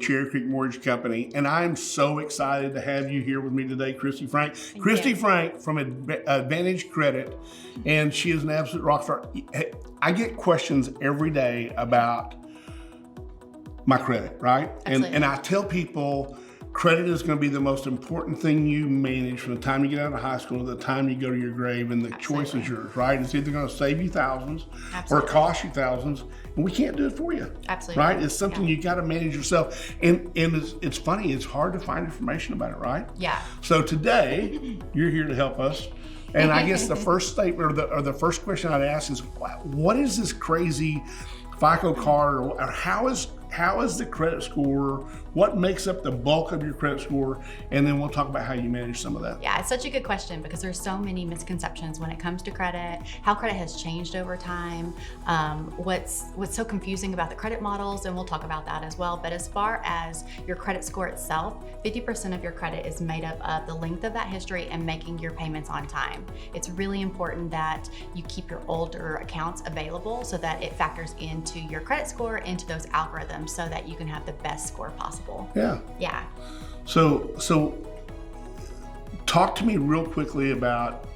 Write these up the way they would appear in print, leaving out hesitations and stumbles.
Cherry Creek Mortgage Company, and I am so excited to have you here with me today, Kristie Frank. Kristie Frank from Advantage Credit, and she is an absolute rock star. I get questions every day about my credit, right? And I tell people, credit is going to be the most important thing you manage from the time you get out of high school to the time you go to your grave, and the choice is yours, right? It's either going to save you thousands or cost you thousands, and we can't do it for you. Right? It's something you got to manage yourself. And it's funny, it's hard to find information about it, right? Yeah. So today, you're here to help us. And I guess the first statement or the first question I'd ask is, what is this crazy FICO card, or how is the credit score? What makes up the bulk of your credit score? And then we'll talk about how you manage some of that. Yeah, it's such a good question because there's so many misconceptions when it comes to credit, how credit has changed over time, what's so confusing about the credit models, and we'll talk about that as well. But as far as your credit score itself, 50% of your credit is made up of the length of that history and making your payments on time. It's really important that you keep your older accounts available so that it factors into your credit score, into those algorithms, so that you can have the best score possible. Yeah. So talk to me real quickly about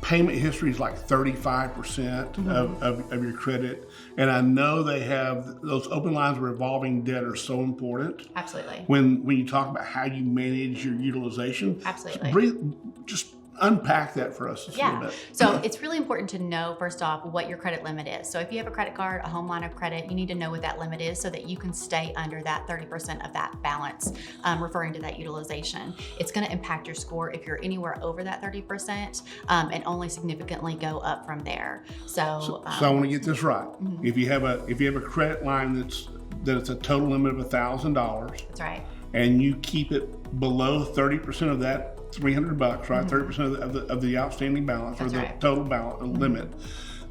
payment history is like 35% of your credit. And I know they have those open lines of revolving debt are so important. Absolutely. When you talk about how you manage your utilization. Absolutely. Just unpack that for us a little bit. So it's really important to know, first off, what your credit limit is. So if you have a credit card, a home line of credit, you need to know what that limit is so that you can stay under that 30% of that balance, referring to that utilization. It's going to impact your score if you're anywhere over that 30%, and only significantly go up from there. So I want to get this right. If you have a credit line that's a total limit of $1,000. That's right. And you keep it below 30% of that $300, right? 30% of the outstanding balance, or the total balance limit,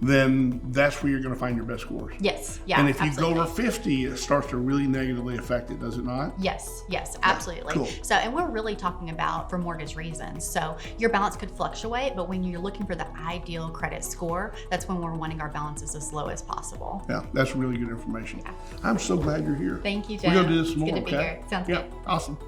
then that's where you're going to find your best scores. Yes. Yeah. And if you go over 50, it starts to really negatively affect it, does it not? Yes. Absolutely. Cool. So, and we're really talking about for mortgage reasons. So your balance could fluctuate, but when you're looking for the ideal credit score, that's when we're wanting our balances as low as possible. Yeah, that's really good information. I'm so glad you're here. Thank you, Jen. We're going to do this more, good to be here. Sounds good. Awesome.